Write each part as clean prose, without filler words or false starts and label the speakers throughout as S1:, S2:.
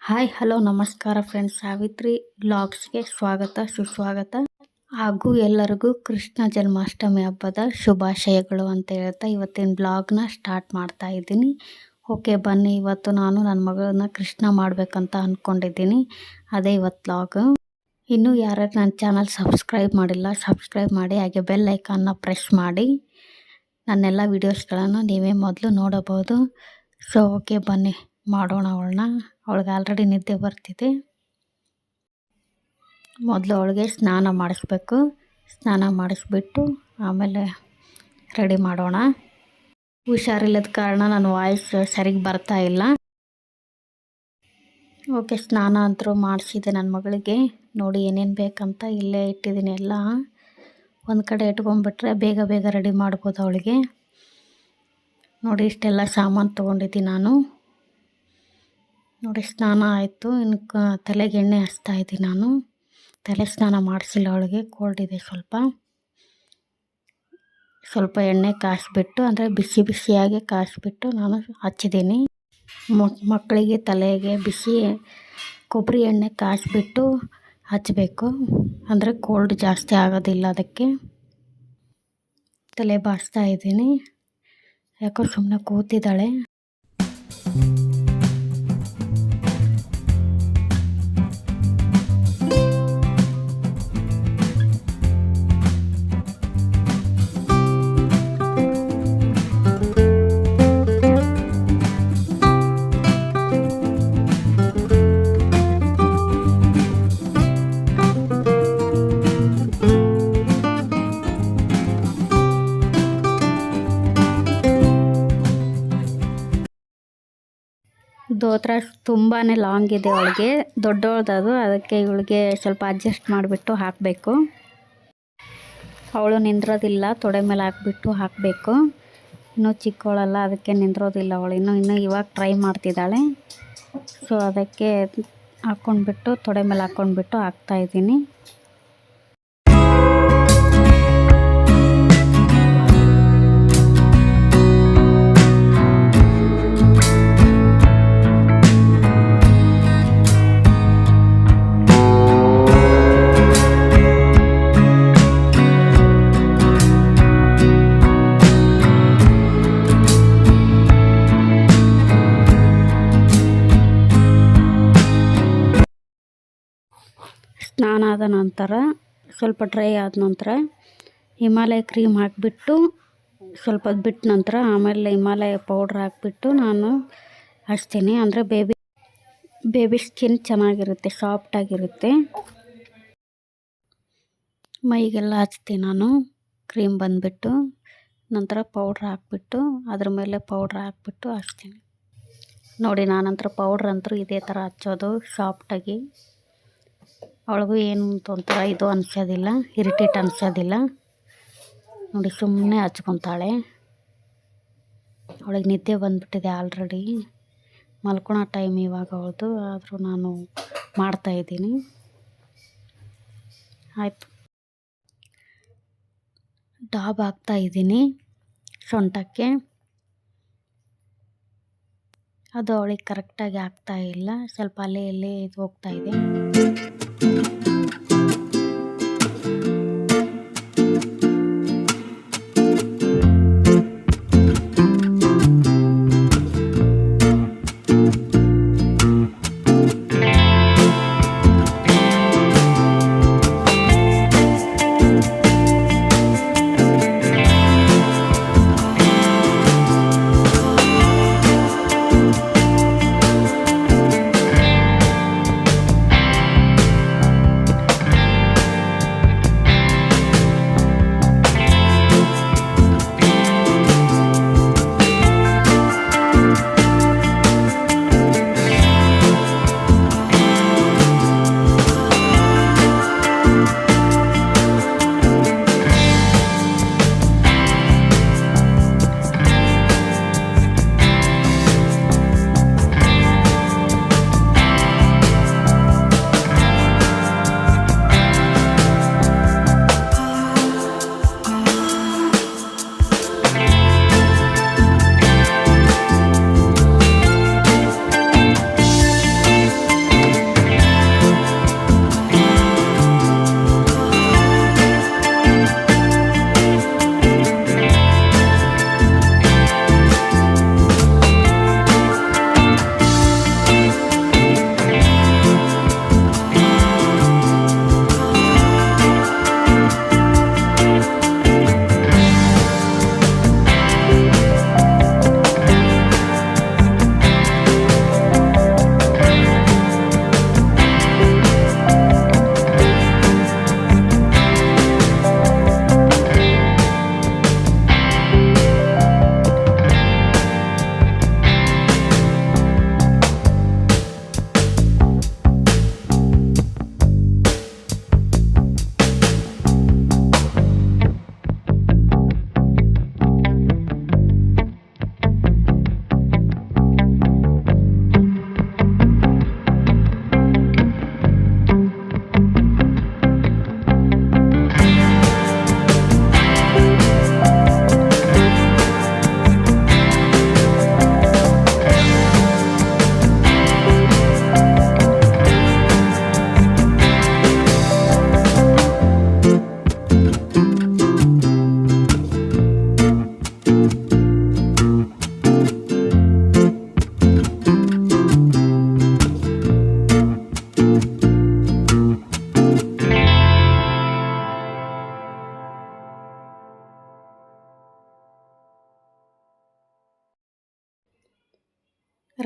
S1: Hi hello ನಮಸ್ಕಾರ friends, Savitri ವ್ಲಾಗ್ಸ್ಗೆ ಸ್ವಾಗತ ಸುಸ್ವಾಗತ. ಹಾಗೂ ಎಲ್ಲರಿಗೂ ಕೃಷ್ಣ ಜನ್ಮಾಷ್ಟಮಿ ಹಬ್ಬದ ಶುಭಾಶಯಗಳು ಅಂತ ಹೇಳ್ತಾ ಇವತ್ತಿನ ಬ್ಲಾಗ್ನ ಸ್ಟಾರ್ಟ್ ಮಾಡ್ತಾ ಇದ್ದೀನಿ. ಓಕೆ ಬನ್ನಿ, ಇವತ್ತು ನಾನು ನನ್ನ ಮಗಳನ್ನ ಕೃಷ್ಣ ಮಾಡಬೇಕಂತ ಅಂದ್ಕೊಂಡಿದ್ದೀನಿ. ಅದೇ ಇವತ್ತು ಬ್ಲಾಗ್. ಇನ್ನೂ ಯಾರು ನನ್ನ ಚಾನಲ್ ಸಬ್ಸ್ಕ್ರೈಬ್ ಮಾಡಿಲ್ಲ ಸಬ್ಸ್ಕ್ರೈಬ್ ಮಾಡಿ, ಹಾಗೆ ಬೆಲ್ ಐಕಾನ್ನ ಪ್ರೆಸ್ ಮಾಡಿ ನನ್ನೆಲ್ಲ ವೀಡಿಯೋಸ್ಗಳನ್ನು ನೀವೇ ಮೊದಲು ನೋಡಬಹುದು. ಸೊ ಓಕೆ ಬನ್ನಿ ಮಾಡೋಣ. ಅವಳಿಗೆ ಆಲ್ರೆಡಿ ನಿದ್ದೆ ಬರ್ತಿದೆ. ಮೊದಲು ಅವಳಿಗೆ ಸ್ನಾನ ಮಾಡಿಸ್ಬೇಕು. ಸ್ನಾನ ಮಾಡಿಸ್ಬಿಟ್ಟು ಆಮೇಲೆ ರೆಡಿ ಮಾಡೋಣ. ಹುಷಾರಿಲ್ಲದ ಕಾರಣ ನನ್ನ ವಾಯ್ಸ್ ಸರಿಗೆ ಬರ್ತಾ ಇಲ್ಲ. ಓಕೆ, ಸ್ನಾನ ಅಂತೂ ಮಾಡಿಸಿದೆ ನನ್ನ ಮಗಳಿಗೆ. ನೋಡಿ ಏನೇನು ಬೇಕಂತ ಇಲ್ಲೇ ಇಟ್ಟಿದ್ದೀನಿ. ಎಲ್ಲ ಒಂದು ಕಡೆ ಇಟ್ಕೊಂಡ್ಬಿಟ್ರೆ ಬೇಗ ಬೇಗ ರೆಡಿ ಮಾಡ್ಬೋದು ಅವಳಿಗೆ. ನೋಡಿ ಇಷ್ಟೆಲ್ಲ ಸಾಮಾನು ತೊಗೊಂಡಿದ್ದೀನಿ ನಾನು. ನೋಡಿ ಸ್ನಾನ ಆಯಿತು. ಇನ್ನು ತಲೆಗೆ ಎಣ್ಣೆ ಹಚ್ತಾ ಇದ್ದೀನಿ ನಾನು. ತಲೆ ಸ್ನಾನ ಮಾಡಿಸಿಲ್ಲ ಅವಳಿಗೆ, ಕೋಲ್ಡ್ ಇದೆ ಸ್ವಲ್ಪ ಎಣ್ಣೆ ಕಾಯಿಸ್ಬಿಟ್ಟು, ಅಂದರೆ ಬಿಸಿ ಬಿಸಿಯಾಗಿ ಕಾಯಿಸ್ಬಿಟ್ಟು ನಾನು ಹಚ್ಚಿದ್ದೀನಿ. ಮಕ್ಕಳಿಗೆ ತಲೆಗೆ ಬಿಸಿ ಕೊಬ್ಬರಿ ಎಣ್ಣೆ ಕಾಯಿಸ್ಬಿಟ್ಟು ಹಚ್ಚಬೇಕು, ಅಂದರೆ ಕೋಲ್ಡ್ ಜಾಸ್ತಿ ಆಗೋದಿಲ್ಲ. ಅದಕ್ಕೆ ತಲೆ ಬಾಚ್ತಾ ಇದ್ದೀನಿ. ಯಾಕೋ ಸುಮ್ಮನೆ ಕೂತಿದ್ದಾಳೆ. ದೋತ್ರ ತುಂಬಾ ಲಾಂಗ್ ಇದೆ ಅವಳಿಗೆ, ದೊಡ್ಡವಳದದು. ಅದಕ್ಕೆ ಇವಳಿಗೆ ಸ್ವಲ್ಪ ಅಡ್ಜಸ್ಟ್ ಮಾಡಿಬಿಟ್ಟು ಹಾಕಬೇಕು. ಅವಳು ನಿಂದ್ರೋದಿಲ್ಲ, ತೊಡೆ ಮೇಲೆ ಹಾಕ್ಬಿಟ್ಟು ಹಾಕಬೇಕು. ಇನ್ನೂ ಚಿಕ್ಕವಳಲ್ಲ, ಅದಕ್ಕೆ ನಿಂದ್ರೋದಿಲ್ಲ ಅವಳು. ಇನ್ನೂ ಇವಾಗ ಟ್ರೈ ಮಾಡ್ತಿದ್ದಾಳೆ. ಸೊ ಅದಕ್ಕೆ ಹಾಕ್ಕೊಂಡ್ಬಿಟ್ಟು ತೊಡೆ ಮೇಲೆ ಹಾಕ್ಕೊಂಡ್ಬಿಟ್ಟು ಹಾಕ್ತಾಯಿದ್ದೀನಿ. ಸ್ನಾನ ಆದ ನಂತರ ಸ್ವಲ್ಪ ಡ್ರೈ ಆದ ನಂತರ ಹಿಮಾಲಯ ಕ್ರೀಮ್ ಹಾಕಿಬಿಟ್ಟು ಸ್ವಲ್ಪ ಬಿಟ್ಟ ನಂತರ ಆಮೇಲೆ ಹಿಮಾಲಯ ಪೌಡ್ರ್ ಹಾಕಿಬಿಟ್ಟು ನಾನು ಹಚ್ತೀನಿ. ಅಂದರೆ ಬೇಬಿ ಸ್ಕಿನ್ ಚೆನ್ನಾಗಿರುತ್ತೆ, ಸಾಫ್ಟಾಗಿರುತ್ತೆ. ಮೈಗೆಲ್ಲ ಹಚ್ತೀನಿ ನಾನು ಕ್ರೀಮ್ ಬಂದುಬಿಟ್ಟು. ನಂತರ ಪೌಡ್ರ್ ಹಾಕ್ಬಿಟ್ಟು ಅದ್ರ ಮೇಲೆ ಪೌಡ್ರ್ ಹಾಕ್ಬಿಟ್ಟು ಹಚ್ತೀನಿ. ನೋಡಿ ನಾನಂತರ ಪೌಡ್ರ್ ಅಂತೂ ಇದೇ ಥರ ಹಚ್ಚೋದು ಸಾಫ್ಟಾಗಿ. ಅವಳಿಗೂ ಏನು ಒಂಥರ ಇದು ಅನ್ಸೋದಿಲ್ಲ, ಇರಿಟೇಟ್ ಅನ್ಸೋದಿಲ್ಲ. ನೋಡಿ ಸುಮ್ಮನೆ ಹಚ್ಕೊತಾಳೆ. ಅವಳಿಗೆ ನಿದ್ದೆ ಬಂದುಬಿಟ್ಟಿದೆ ಆಲ್ರೆಡಿ, ಮಲ್ಕೊಳೋ ಟೈಮ್ ಇವಾಗ ಅವಳದು. ಆದರೂ ನಾನು ಮಾಡ್ತಾಯಿದ್ದೀನಿ. ಆಯಿತು, ಡಾಬ್ ಹಾಕ್ತಾಯಿದ್ದೀನಿ ಸೊಂಟಕ್ಕೆ. ಅದು ಅವಳಿಗೆ ಕರೆಕ್ಟಾಗಿ ಆಗ್ತಾಯಿಲ್ಲ, ಸ್ವಲ್ಪ ಅಲ್ಲೇ ಇಲ್ಲೇ ಇದು ಹೋಗ್ತಾಯಿದೆ.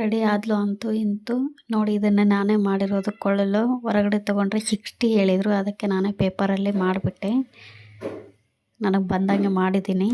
S1: ರೆಡಿ ಆದ್ಲು ಅಂತೂ ಇಂತೂ. ನೋಡಿ ಇದನ್ನು ನಾನೇ ಮಾಡಿರೋದು ಕೊಳ್ಳಲು. ಹೊರಗಡೆ ತೊಗೊಂಡ್ರೆ 60 ಹೇಳಿದರು, ಅದಕ್ಕೆ ನಾನೇ ಪೇಪರಲ್ಲಿ ಮಾಡಿಬಿಟ್ಟೆ. ನನಗೆ ಬಂದಂಗೆ ಮಾಡಿದ್ದೀನಿ.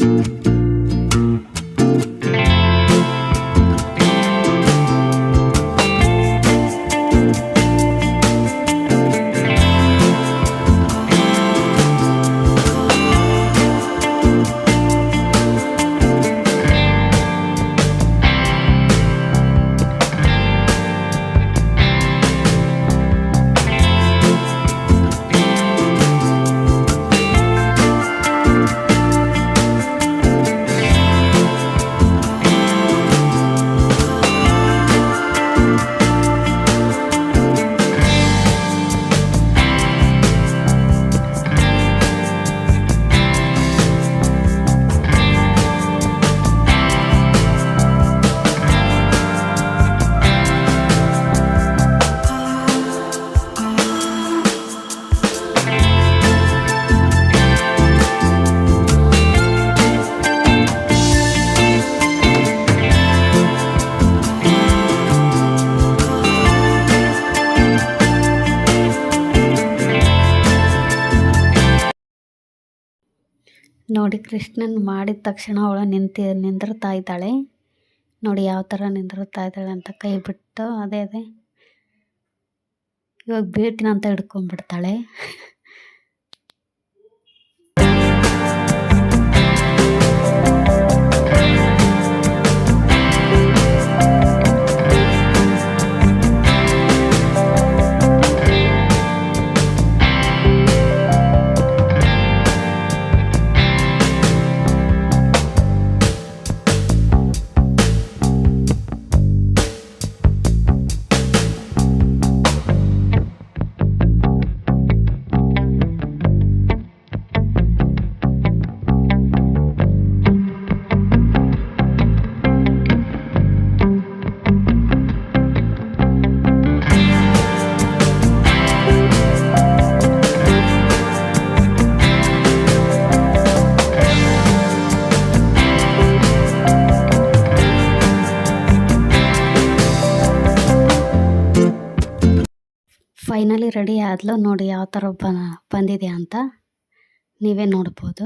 S1: ನೋಡಿ ಕೃಷ್ಣನ್ ಮಾಡಿದ ತಕ್ಷಣ ಅವಳು ನಿಂದಿರ್ತಾ ಇದ್ದಾಳೆ. ನೋಡಿ ಯಾವ ಥರ ನಿಂದಿರ್ತಾ ಇದ್ದಾಳೆ ಅಂತ. ಕೈ ಬಿಟ್ಟು ಅದೇ ಇವಾಗ ಬೀಳ್ತೀನಿ ಅಂತ ಹಿಡ್ಕೊಂಡ್ಬಿಡ್ತಾಳೆ. Finally ready ಆದ್ಲು. ನೋಡಿ ಯಾವ ಥರ ಬಂದಿದೆ ಅಂತ ನೀವೇ ನೋಡ್ಬೋದು.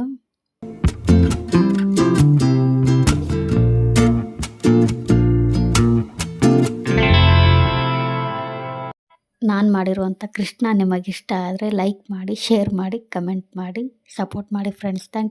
S1: ನಾನು ಮಾಡಿರುವಂಥ ಕೃಷ್ಣ ನಿಮಗಿಷ್ಟ ಆದರೆ ಲೈಕ್ ಮಾಡಿ, ಶೇರ್ ಮಾಡಿ, ಕಮೆಂಟ್ ಮಾಡಿ, ಸಪೋರ್ಟ್ ಮಾಡಿ ಫ್ರೆಂಡ್ಸ್. Thank you.